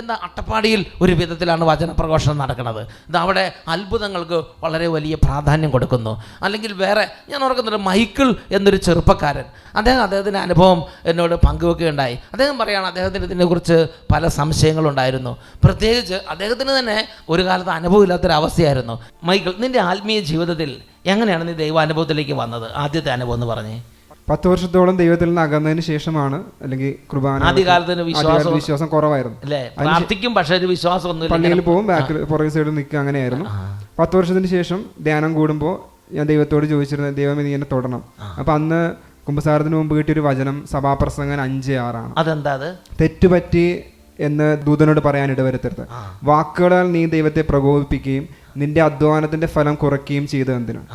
എന്താ അട്ടപ്പാടിയിൽ ഒരു വിധത്തിലാണ് വചന പ്രഘോഷണം നടക്കുന്നത്, ഇത് അവിടെ അത്ഭുതങ്ങൾക്ക് വളരെ വലിയ പ്രാധാന്യം കൊടുക്കുന്നു. അല്ലെങ്കിൽ വേറെ, ഞാൻ ഓർക്കുന്നുണ്ട്, മൈക്കിൾ എന്നൊരു ചെറുപ്പക്കാരൻ, അദ്ദേഹത്തിൻ്റെ അനുഭവം എന്നോട് പങ്കുവെക്കുകയുണ്ടായി. അദ്ദേഹം പറയുകയാണ്, അദ്ദേഹത്തിന് ഇതിനെക്കുറിച്ച് പല സംശയങ്ങളുണ്ടായിരുന്നു. പ്രത്യേകിച്ച് അദ്ദേഹത്തിന് തന്നെ ഒരു കാലത്ത് അനുഭവമില്ലാത്തൊരവസ്ഥയായിരുന്നു. മൈക്കിൾ, നിൻ്റെ ആത്മീയ ജീവിതത്തിൽ എങ്ങനെയാണ് നീ ദൈവാനുഭവത്തിലേക്ക് വന്നത്? ആദ്യത്തെ അനുഭവം എന്ന് പറഞ്ഞേ. 10 വർഷത്തോളം ദൈവത്തിൽ നിന്ന് അകന്നതിന് ശേഷമാണ്, അല്ലെങ്കിൽ കുർബാന ആദ്യകാലത്തിന് വിശ്വാസം കുറവായിരുന്നു അല്ലേ? പ്രാർത്ഥിക്കും, പക്ഷേ ഒരു വിശ്വാസം ഒന്നും. പള്ളിയിൽ പോകും, ബാക്കിൽ പുറകെ സൈഡിൽ നിൽക്കുക, അങ്ങനെയായിരുന്നു. 10 വർഷത്തിന് ശേഷം ധ്യാനം കൂടുമ്പോൾ ഞാൻ ദൈവത്തോട് ചോദിച്ചിരുന്നത്, ദൈവമേ നീ എന്നെ തൊടണം. അപ്പൊ അന്ന് കുമ്പസാരത്തിന് മുമ്പ് കിട്ടിയൊരു വചനം സഭാപ്രസംഗൻ 5:6 ആണ്. അതെന്താ? അത് തെറ്റുപറ്റി എന്ന് ദൂതനോട് പറയാൻ ഇടവരുത്തരുത്, വാക്കുകളാൽ നീ ദൈവത്തെ പ്രകോപിപ്പിക്കുകയും നിന്റെ അധ്വാനത്തിന്റെ ഫലം കുറയ്ക്കുകയും ചെയ്തത് എന്തിനാണ്?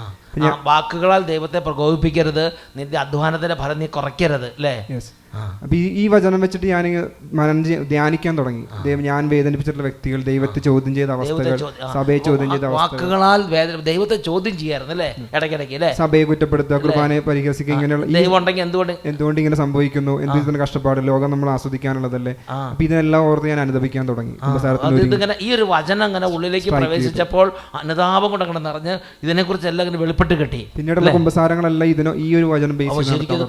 വാക്കുകളാൽ ദൈവത്തെ പ്രകോപിപ്പിക്കരുത്, നിന്റെ അധ്വാനത്തിന്റെ ഫലം നീ കുറയ്ക്കരുത് അല്ലേ? യെസ്. അപ്പൊ ഈ വചനം വെച്ചിട്ട് ഞാൻ ധ്യാനിക്കാൻ തുടങ്ങി. ഞാൻ വേദനിപ്പിച്ചിട്ടുള്ള വ്യക്തികൾ, ദൈവത്തെ ചോദ്യം ചെയ്ത അവസ്ഥകൾ, സഭയെ ചോദ്യം ചെയ്ത അവസ്ഥകൾ, വാക്കുകളാൽ ദൈവത്തെ ചോദ്യം ചെയ്യായിരുന്നു അല്ലേ ഇടയ്ക്കിടയ്ക്ക് അല്ലേ? സഭയെ കുറ്റപ്പെടുത്തുക, കുർബാനയെ പരിഹസിക്കുക, ഇങ്ങനെയുള്ള ദൈവം ഉണ്ടെങ്കിൽ എന്തുകൊണ്ട് ഇങ്ങനെ സംഭവിക്കുന്നു, എന്തിന് കഷ്ടപ്പാട്, ലോകം നമ്മൾ ആസ്വദിക്കാനുള്ളതല്ലേ. അപ്പൊ ഇതെല്ലാം ഓർത്ത് ഞാൻ അനുദപിക്കാൻ തുടങ്ങി. ഇതിങ്ങനെ ഈ ഒരു വചനം അങ്ങനെ ഉള്ളിലേക്ക് പ്രവേശിച്ചപ്പോൾ അനുതാപം കൊണ്ട് അങ്ങനെ നിറഞ്ഞ് ഇതിനെക്കുറിച്ച് എല്ലാം ഇങ്ങനെ വെളിപ്പെട്ട് കിട്ടി. പിന്നീടുള്ള കുമ്പസാരങ്ങളെല്ലാം ഈ ഒരു വചനം ശരിക്കും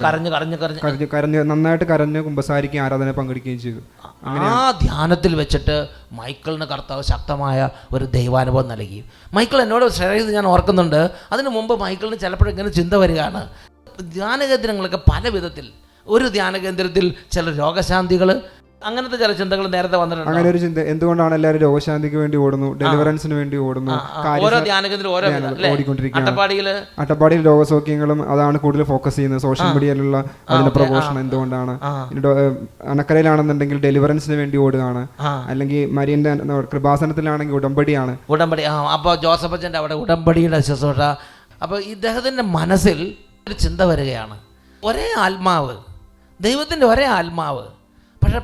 കരഞ്ഞ് നന്നായിട്ട് കരഞ്ഞ് കുമ്പസാരിക്കുകയും ആരാധന പങ്കെടുക്കുകയും ചെയ്തു. ആ ധ്യാനത്തിൽ വെച്ചിട്ട് മൈക്കിളിന് കർത്താവ് ശക്തമായ ഒരു ദൈവാനുഭവം നൽകി. മൈക്കിൾ എന്നോട് ഷെയർ ചെയ്ത് ഞാൻ ഓർക്കുന്നുണ്ട്. അതിനു മുമ്പ് മൈക്കിളിന് ചിലപ്പോഴും ഇങ്ങനെ ചിന്ത വരികയാണ്, ധ്യാനകേന്ദ്രങ്ങളൊക്കെ പല വിധത്തിൽ. ഒരു ധ്യാനകേന്ദ്രത്തിൽ ചില രോഗശാന്തികൾ, അങ്ങനത്തെ ചില ചിന്തകൾ നേരത്തെ വന്നിട്ടുണ്ട്. അങ്ങനെ ഒരു ചിന്ത, എന്തുകൊണ്ടാണ് എല്ലാവരും രോഗശാന്തിക്ക് വേണ്ടി ഓടുന്നു, ഡെലിവറൻസിന് വേണ്ടി ഓടുന്നു, ഓരോ ധ്യാനകേന്ദ്രം ഓടിക്കൊണ്ടിരിക്കുകയാണ്. അട്ടപ്പാടിയിൽ രോഗസൗഖ്യങ്ങളും അതാണ് കൂടുതൽ ഫോക്കസ് ചെയ്യുന്നത്. സോഷ്യൽ മീഡിയയിലുള്ള അതിന്റെ പ്രൊമോഷൻ എന്തുകൊണ്ടാണ്. അണക്കരയിലാണെന്നുണ്ടെങ്കിൽ ഡെലിവറൻസിന് വേണ്ടി ഓടുകയാണ്, അല്ലെങ്കിൽ മരിയന്റെ കൃപാസനത്തിലാണെങ്കിൽ ഉടമ്പടിയാണ്. അപ്പോൾ ജോസഫ് അച്ഛൻ്റെ അവിടെ ഉടമ്പടിയുടെ ശുശ്രൂഷ. അപ്പോൾ ഇദ്ദേഹത്തിന്റെ മനസ്സിൽ ഒരു ചിന്ത വരികയാണ്, ഒരേ ആത്മാവ്, ദൈവത്തിന്റെ ഒരേ ആത്മാവ്, പക്ഷെ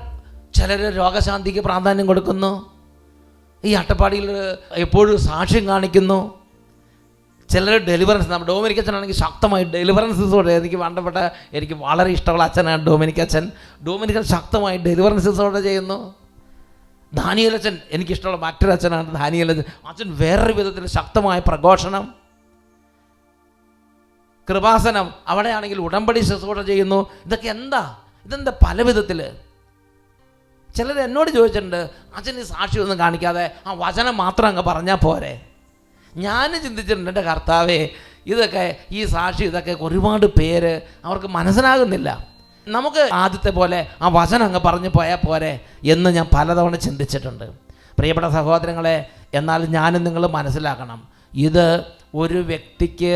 ചിലർ രോഗശാന്തിക്ക് പ്രാധാന്യം കൊടുക്കുന്നു, ഈ അട്ടപ്പാടിയിൽ എപ്പോഴും സാക്ഷ്യം കാണിക്കുന്നു, ചിലർ ഡെലിവറൻസ്. നമ്മുടെ ഡൊമിനിക് അച്ഛനാണെങ്കിൽ ശക്തമായി ഡെലിവറൻസസോടെ, എനിക്ക് വളരെ ഇഷ്ടമുള്ള അച്ഛനാണ് ഡൊമിനിക് അച്ഛൻ. ഡൊമിനിക് ശക്തമായി ഡെലിവറൻസസോടെ ചെയ്യുന്നു. ദാനിയേൽ അച്ഛൻ എനിക്കിഷ്ടമുള്ള മറ്റൊരു അച്ഛനാണ് ദാനിയേൽ അച്ഛൻ. അച്ഛൻ വേറൊരു വിധത്തിൽ ശക്തമായ പ്രഘോഷണം. കൃപാസനം അവിടെയാണെങ്കിൽ ഉടമ്പടി ശുശ്രൂഷ ചെയ്യുന്നു. ഇതെന്താ പല വിധത്തിൽ. ചിലർ എന്നോട് ചോദിച്ചിട്ടുണ്ട്, അച്ഛൻ ഈ സാക്ഷിയൊന്നും കാണിക്കാതെ ആ വചനം മാത്രം അങ്ങ് പറഞ്ഞാൽ പോരെ. ഞാൻ ചിന്തിച്ചിട്ടുണ്ട്, എൻ്റെ കർത്താവേ, ഈ സാക്ഷി ഇതൊക്കെ ഒരുപാട് പേര് അവർക്ക് മനസ്സിലാകുന്നില്ല. നമുക്ക് ആദ്യത്തെ പോലെ ആ വചനം അങ്ങ് പറഞ്ഞു പോയാൽ പോരെ എന്ന് ഞാൻ പലതവണ ചിന്തിച്ചിട്ടുണ്ട്. പ്രിയപ്പെട്ട സഹോദരങ്ങളെ, എന്നാൽ ഞാനും നിങ്ങൾ മനസ്സിലാക്കണം, ഇത് ഒരു വ്യക്തിക്ക്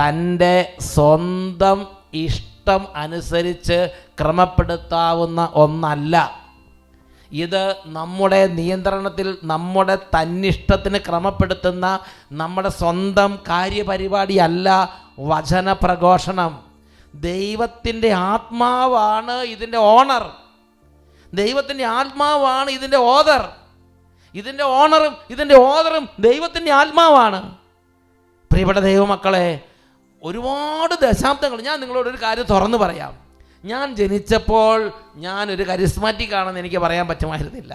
തൻ്റെ സ്വന്തം ഇഷ്ടം അനുസരിച്ച് ക്രമപ്പെടുത്താവുന്ന ഒന്നല്ല. ഇത് നമ്മുടെ നിയന്ത്രണത്തിൽ, നമ്മുടെ തന്നിഷ്ടത്തിന് ക്രമപ്പെടുത്തുന്ന നമ്മുടെ സ്വന്തം കാര്യപരിപാടിയല്ല വചന പ്രഘോഷണം. ദൈവത്തിൻ്റെ ആത്മാവാണ് ഇതിൻ്റെ ഓണർ. ദൈവത്തിൻ്റെ ആത്മാവാണ് ഇതിൻ്റെ ഓദർ. ഇതിൻ്റെ ഓണറും ഇതിൻ്റെ ഓദറും ദൈവത്തിൻ്റെ ആത്മാവാണ്. പ്രിയപ്പെട്ട ദൈവമക്കളെ, ഒരുപാട് ദശാബ്ദങ്ങൾ, ഞാൻ നിങ്ങളോടൊരു കാര്യം തുറന്നു പറയാം. ഞാൻ ജനിച്ചപ്പോൾ ഞാനൊരു കരിസ്മാറ്റിക് ആണെന്ന് എനിക്ക് പറയാൻ പറ്റുമായിരുന്നില്ല.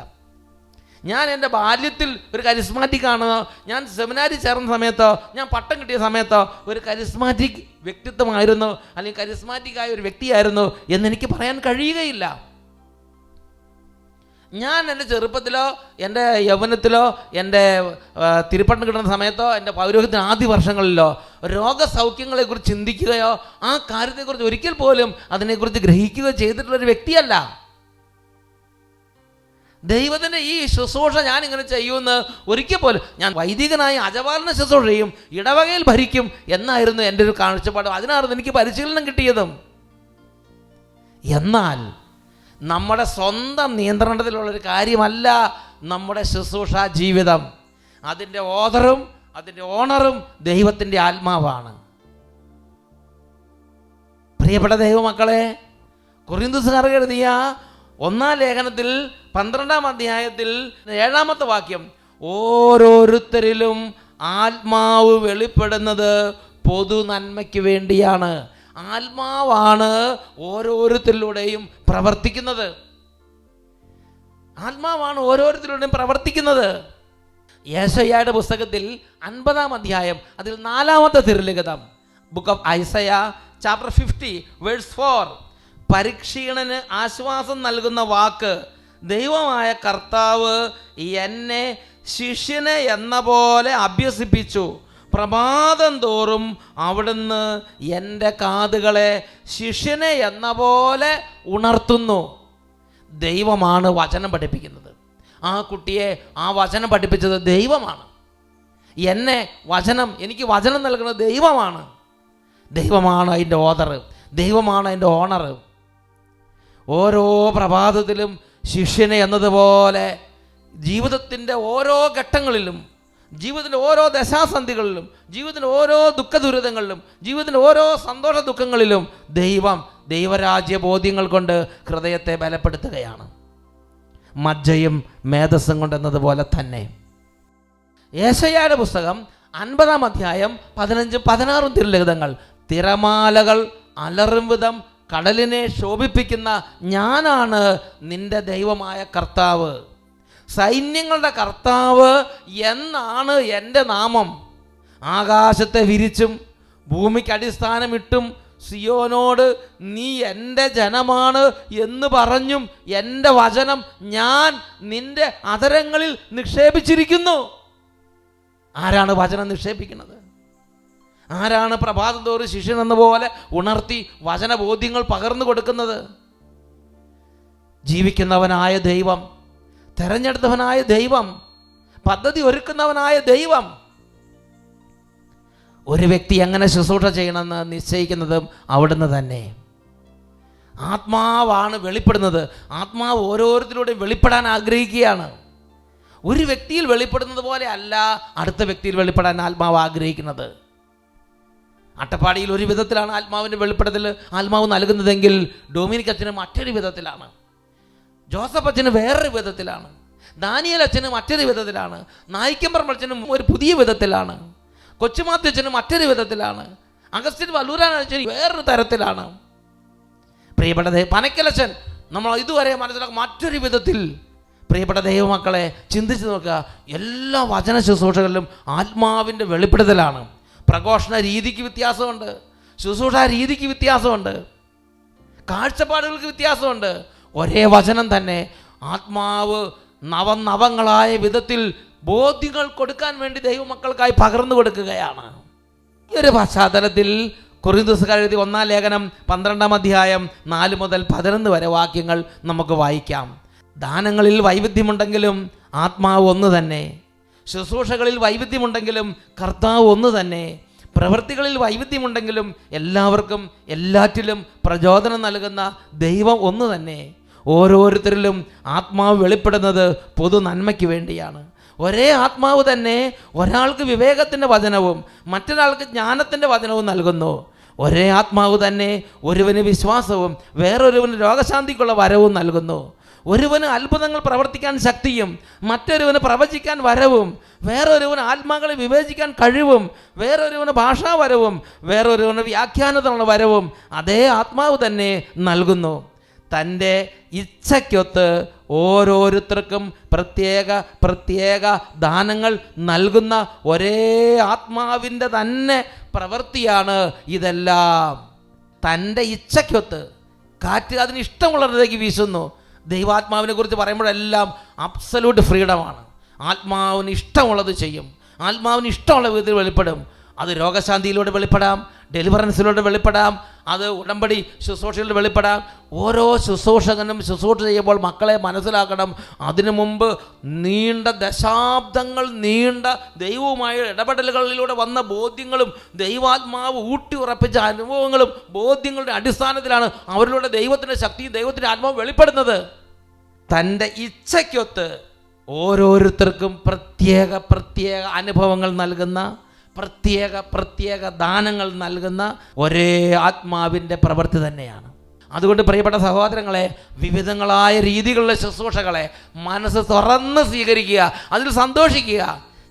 ഞാൻ എൻ്റെ ബാല്യത്തിൽ ഒരു കരിസ്മാറ്റിക് ആണെന്നോ, ഞാൻ സെമിനാരി ചേർന്ന സമയത്തോ, ഞാൻ പട്ടം കിട്ടിയ സമയത്തോ ഒരു കരിസ്മാറ്റിക് വ്യക്തിത്വമായിരുന്നു, അല്ലെങ്കിൽ കരിസ്മാറ്റിക്കായ ഒരു വ്യക്തിയായിരുന്നു എന്നെനിക്ക് പറയാൻ കഴിയുകയില്ല. ഞാൻ എൻ്റെ ചെറുപ്പത്തിലോ, എൻ്റെ യൗവനത്തിലോ, എൻ്റെ തിരുപ്പട്ടം കിട്ടുന്ന സമയത്തോ, എൻ്റെ പൗരോഹിത്യ ആദ്യ വർഷങ്ങളിലോ രോഗസൗഖ്യങ്ങളെക്കുറിച്ച് ചിന്തിക്കുകയോ ആ കാര്യത്തെക്കുറിച്ച് ഒരിക്കൽ പോലും അതിനെക്കുറിച്ച് ഗ്രഹിക്കുകയോ ചെയ്തിട്ടുള്ളൊരു വ്യക്തിയല്ല. ദൈവത്തിൻ്റെ ഈ ശുശ്രൂഷ ഞാനിങ്ങനെ ചെയ്യുമെന്ന് ഒരിക്കൽ പോലും, ഞാൻ വൈദികനായി അജപാലന ശുശ്രൂഷ ചെയ്യും, ഇടവകയിൽ ഭരിക്കും എന്നായിരുന്നു എൻ്റെ ഒരു കാഴ്ചപ്പാട്. അതിനായിരുന്നു എനിക്ക് പരിശീലനം കിട്ടിയതും. എന്നാൽ നമ്മുടെ സ്വന്തം നിയന്ത്രണത്തിലുള്ളൊരു കാര്യമല്ല നമ്മുടെ ശുശ്രൂഷ ജീവിതം. അതിൻ്റെ ഓദറും അതിൻ്റെ ഓണറും ദൈവത്തിൻ്റെ ആത്മാവാണ്. പ്രിയപ്പെട്ട ദൈവമക്കളെ, കൊരിന്ത്യൻകാർക്ക് എഴുതിയ 1-ാം ലേഖനത്തിൽ 12-ാം അധ്യായത്തിൽ 7-ാമത്തെ വാക്യം, ഓരോരുത്തരിലും ആത്മാവ് വെളിപ്പെടുന്നത് പൊതു നന്മയ്ക്ക് വേണ്ടിയാണ്. ആത്മാവാണ് ഓരോരുത്തരിലൂടെയും പ്രവർത്തിക്കുന്നത്. ആത്മാവാണ് ഓരോരുത്തരിലൂടെയും പ്രവർത്തിക്കുന്നത്. യേശയ്യായുടെ പുസ്തകത്തിൽ 50-ാം അധ്യായം അതിൽ 4-ാമത്തെ തിരുലിഖിതം, book of Isaiah chapter 50 verse 4, പരീക്ഷീണന് ആശ്വാസം നൽകുന്ന വാക്ക്, ദൈവമായ കർത്താവ് എന്നെ ശിഷ്യനെ എന്ന പോലെ അഭ്യസിപ്പിച്ചു, പ്രഭാതം തോറും അവിടുന്ന് എൻ്റെ കാതുകളെ ശിഷ്യനെ എന്ന പോലെ ഉണർത്തുന്നു. ദൈവമാണ് വചനം പഠിപ്പിക്കുന്നത്. ആ കുട്ടിയെ ആ വചനം പഠിപ്പിച്ചത് ദൈവമാണ്. എനിക്ക് വചനം നൽകുന്നത് ദൈവമാണ്. ദൈവമാണ് അതിൻ്റെ ഓദർ, ദൈവമാണ് അതിൻ്റെ ഓണർ. ഓരോ പ്രഭാതത്തിലും ശിഷ്യനെ എന്നതുപോലെ ജീവിതത്തിൻ്റെ ഓരോ ഘട്ടങ്ങളിലും ജീവിതത്തിൻ്റെ ഓരോ ദശാസന്ധികളിലും, ജീവിതത്തിൻ്റെ ഓരോ ദുഃഖ ദുരിതങ്ങളിലും, ജീവിതത്തിൻ്റെ ഓരോ സന്തോഷ ദുഃഖങ്ങളിലും ദൈവരാജ്യ ബോധ്യങ്ങൾ കൊണ്ട് ഹൃദയത്തെ ബലപ്പെടുത്തുകയാണ്. മജ്ജയും മേധസ്സും കൊണ്ടെന്നതുപോലെ തന്നെ യേശയ്യായുടെ പുസ്തകം 50-ാം അധ്യായം 15-16 തിരുലിഖിതങ്ങൾ, തിരമാലകൾ അലറും വിധം കടലിനെ ശോഭിപ്പിക്കുന്ന ഞാനാണ് നിന്റെ ദൈവമായ കർത്താവ്, സൈന്യങ്ങളുടെ കർത്താവ് എന്നാണ് എൻ്റെ നാമം. ആകാശത്തെ വിരിച്ചും ഭൂമിക്ക് അടിസ്ഥാനമിട്ടും സിയോനോട് നീ എൻ്റെ ജനമാണ് എന്ന് പറഞ്ഞും എൻ്റെ വചനം ഞാൻ നിന്റെ അധരങ്ങളിൽ നിക്ഷേപിച്ചിരിക്കുന്നു. ആരാണ് വചനം നിക്ഷേപിക്കുന്നത്? ആരാണ് പ്രഭാതം തോറും ശിഷ്യൻ എന്ന പോലെ ഉണർത്തി വചനബോധ്യങ്ങൾ പകർന്നു കൊടുക്കുന്നത്? ജീവിക്കുന്നവനായ ദൈവം, തെരഞ്ഞെടുത്തവനായ ദൈവം, പദ്ധതി ഒരുക്കുന്നവനായ ദൈവം. ഒരു വ്യക്തി എങ്ങനെ ശുശ്രൂഷ ചെയ്യണമെന്ന് നിശ്ചയിക്കുന്നതും അവിടുന്ന് തന്നെ. ആത്മാവാണ് വെളിപ്പെടുന്നത്. ആത്മാവ് ഓരോരുത്തരോടും വെളിപ്പെടാൻ ആഗ്രഹിക്കുകയാണ്. ഒരു വ്യക്തിയിൽ വെളിപ്പെടുന്നത് പോലെ അല്ല അടുത്ത വ്യക്തിയിൽ വെളിപ്പെടാൻ ആത്മാവ് ആഗ്രഹിക്കുന്നത്. അട്ടപ്പാടിയിൽ ഒരു വിധത്തിലാണ് ആത്മാവിൻ്റെ വെളിപ്പെടുത്തൽ ആത്മാവ് നൽകുന്നതെങ്കിൽ ഡൊമിനിക് അച്ഛന് മറ്റൊരു വിധത്തിലാണ്, ജോസഫ് അച്ഛന് വേറൊരു വിധത്തിലാണ്, ദാനിയേൽ അച്ഛന് മറ്റൊരു വിധത്തിലാണ്, നായിക്കമ്പറമ്പ് അച്ഛനും ഒരു പുതിയ വിധത്തിലാണ്, കൊച്ചുമാത്യു അച്ഛന് മറ്റൊരു വിധത്തിലാണ്, അഗസ്റ്റിൻ വല്ലൂരാൻ അച്ഛന് വേറൊരു തരത്തിലാണ്. പ്രിയപ്പെട്ട പനക്കലച്ഛൻ നമ്മൾ ഇതുവരെ മനസ്സിലാക്കുക മറ്റൊരു വിധത്തിൽ. പ്രിയപ്പെട്ട ദൈവമക്കളെ, ചിന്തിച്ച് നോക്കുക. എല്ലാ വചന ശുശ്രൂഷകളിലും ആത്മാവിൻ്റെ വെളിപ്പെടുത്തലാണ്. പ്രഘോഷണ രീതിക്ക് വ്യത്യാസമുണ്ട്, ശുശ്രൂഷ രീതിക്ക് വ്യത്യാസമുണ്ട്, കാഴ്ചപ്പാടുകൾക്ക് വ്യത്യാസമുണ്ട്. ഒരേ വചനം തന്നെ ആത്മാവ് നവങ്ങളായ വിധത്തിൽ ബോധ്യങ്ങൾ കൊടുക്കാൻ വേണ്ടി ദൈവമക്കൾക്കായി പകർന്നു കൊടുക്കുകയാണ്. ഈ ഒരു പശ്ചാത്തലത്തിൽ കൊറിന്തോസുകാർ എഴുതിയ 1-ാം ലേഖനം 12-ാം അധ്യായം 4 മുതൽ 11 വരെ വാക്യങ്ങൾ നമുക്ക് വായിക്കാം. ദാനങ്ങളിൽ വൈവിധ്യമുണ്ടെങ്കിലും ആത്മാവ് ഒന്ന് തന്നെ, ശുശ്രൂഷകളിൽ വൈവിധ്യമുണ്ടെങ്കിലും കർത്താവ് ഒന്ന് തന്നെ, പ്രവൃത്തികളിൽ വൈവിധ്യമുണ്ടെങ്കിലും എല്ലാവർക്കും എല്ലാറ്റിലും പ്രചോദനം നൽകുന്ന ദൈവം ഒന്ന് തന്നെ. ഓരോരുത്തരിലും ആത്മാവ് വെളിപ്പെടുന്നത് പൊതു നന്മയ്ക്ക് വേണ്ടിയാണ്. ഒരേ ആത്മാവ് തന്നെ ഒരാൾക്ക് വിവേകത്തിൻ്റെ വചനവും മറ്റൊരാൾക്ക് ജ്ഞാനത്തിൻ്റെ വചനവും നൽകുന്നു. ഒരേ ആത്മാവ് തന്നെ ഒരുവന് വിശ്വാസവും വേറൊരുവന് രോഗശാന്തിക്കുള്ള വരവും നൽകുന്നു. ഒരുവന് അത്ഭുതങ്ങൾ പ്രവർത്തിക്കാൻ ശക്തിയും മറ്റൊരുവന് പ്രവചിക്കാൻ വരവും, വേറൊരുവന് ആത്മാക്കളെ വിവേചിക്കാൻ കഴിവും, വേറൊരുവന് ഭാഷാവരവും വേറൊരുവന് വ്യാഖ്യാനത്തിനുള്ള വരവും അതേ ആത്മാവ് തന്നെ നൽകുന്നു. തൻ്റെ ഇച്ഛയ്ക്കൊത്ത് ഓരോരുത്തർക്കും പ്രത്യേക പ്രത്യേക ദാനങ്ങൾ നൽകുന്ന ഒരേ ആത്മാവിൻ്റെ തന്നെ പ്രവൃത്തിയാണ് ഇതെല്ലാം. തൻ്റെ ഇച്ഛയ്ക്കൊത്ത് കാറ്റ് അതിന് ഇഷ്ടമുള്ളതിലേക്ക് വീശുന്നു. ദൈവാത്മാവിനെ കുറിച്ച് പറയുമ്പോഴെല്ലാം അബ്സല്യൂട്ട് ഫ്രീഡമാണ്. ആത്മാവിന് ഇഷ്ടമുള്ളത് ചെയ്യും, ആത്മാവിന് ഇഷ്ടമുള്ള വിധത്തിൽ വെളിപ്പെടും. അത് രോഗശാന്തിയിലൂടെ വെളിപ്പെടാം, ഡെലിവറൻസിലൂടെ വെളിപ്പെടാം, അത് ഉടമ്പടി ശുശ്രൂഷയിലൂടെ വെളിപ്പെടാം. ഓരോ ശുശ്രൂഷകനും ശുശ്രൂഷ ചെയ്യുമ്പോൾ മക്കളെ മനസ്സിലാക്കണം, അതിനു മുമ്പ് നീണ്ട ദശാബ്ദങ്ങൾ നീണ്ട ദൈവവുമായ ഇടപെടലുകളിലൂടെ വന്ന ബോധ്യങ്ങളും ദൈവാത്മാവ് ഊട്ടി ഉറപ്പിച്ച അനുഭവങ്ങളും ബോധ്യങ്ങളുടെ അടിസ്ഥാനത്തിലാണ് അവരിലൂടെ ദൈവത്തിൻ്റെ ശക്തിയും ദൈവത്തിൻ്റെ ആത്മാവ് വെളിപ്പെടുന്നത്. തൻ്റെ ഇച്ഛയ്ക്കൊത്ത് ഓരോരുത്തർക്കും പ്രത്യേക പ്രത്യേക അനുഭവങ്ങൾ നൽകുന്ന, പ്രത്യേക പ്രത്യേക ദാനങ്ങൾ നൽകുന്ന ഒരേ ആത്മാവിൻ്റെ പ്രവൃത്തി തന്നെയാണ്. അതുകൊണ്ട് പ്രിയപ്പെട്ട സഹോദരങ്ങളെ, വിവിധങ്ങളായ രീതികളിലെ ശുശ്രൂഷകളെ മനസ്സ് തുറന്ന് സ്വീകരിക്കുക, അതിൽ സന്തോഷിക്കുക.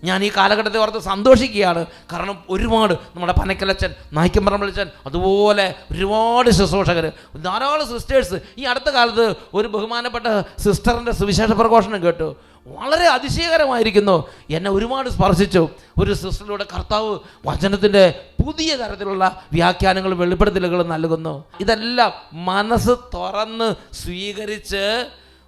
ഞാൻ ഈ കാലഘട്ടത്തെ ഓർത്ത് സന്തോഷിക്കുകയാണ്. കാരണം ഒരുപാട് നമ്മുടെ പനക്കലച്ചൻ, നായിക്കമ്പറമ്പലച്ചൻ, അതുപോലെ ഒരുപാട് ശുശ്രൂഷകർ, ധാരാളം സിസ്റ്റേഴ്സ്. ഈ അടുത്ത കാലത്ത് ഒരു ബഹുമാനപ്പെട്ട സിസ്റ്ററിൻ്റെ സുവിശേഷ പ്രഘോഷണം കേട്ടു. വളരെ അതിശയകരമായിരിക്കുന്നു, എന്നെ ഒരുപാട് സ്പർശിച്ചു. ഒരു സിസ്റ്ററിലൂടെ കർത്താവ് വചനത്തിൻ്റെ പുതിയ തരത്തിലുള്ള വ്യാഖ്യാനങ്ങളും വെളിപ്പെടുത്തലുകളും നൽകുന്നു. ഇതെല്ലാം മനസ്സ് തുറന്ന് സ്വീകരിച്ച്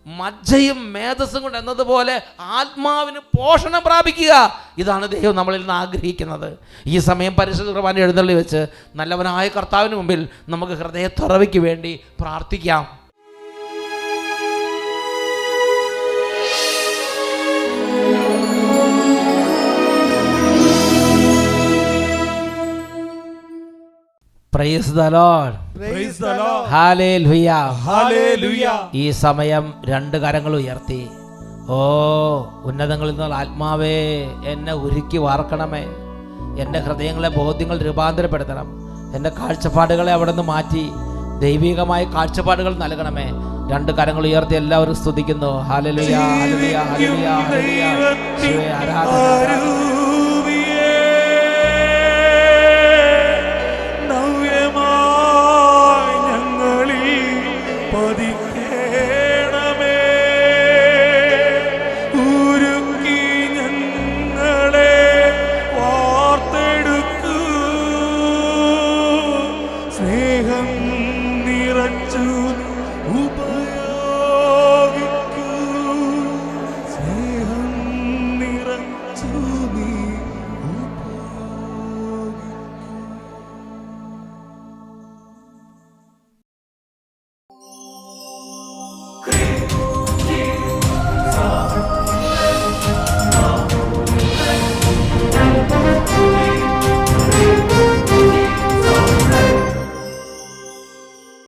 മജ്ജയും മേധസ്സും കൊണ്ട് എന്നതുപോലെ ആത്മാവിന് പോഷണം പ്രാപിക്കുക. ഇതാണ് ദൈവം നമ്മളിൽ നിന്ന് ആഗ്രഹിക്കുന്നത്. ഈ സമയം പരിശുദ്ധ കുർബാന എഴുന്നള്ളി വെച്ച് നല്ലവനായ കർത്താവിന് മുമ്പിൽ നമുക്ക് ഹൃദയത്തുറവിക്ക് വേണ്ടി പ്രാർത്ഥിക്കാം. Praise the Lord. Praise the Lord. Hallelujah. Hallelujah. ഈ സമയം രണ്ട് കരങ്ങൾ ഉയർത്തി ഓ ഉന്നതങ്ങളിൽ നിന്നുള്ള ആത്മാവേ, എന്നെ ഉരുക്കി വാർക്കണമേ. എൻ്റെ ഹൃദയങ്ങളെ ബോധ്യങ്ങൾ രൂപാന്തരപ്പെടുത്തണം. എൻ്റെ കാഴ്ചപ്പാടുകളെ അവിടെ നിന്ന് മാറ്റി ദൈവികമായ കാഴ്ചപ്പാടുകൾ നൽകണമേ. രണ്ട് കരങ്ങൾ ഉയർത്തി എല്ലാവരും സ്തുതിക്കുന്നു. Hallelujah, hallelujah, hallelujah, hallelujah. യേശുവേ, ആരാധന.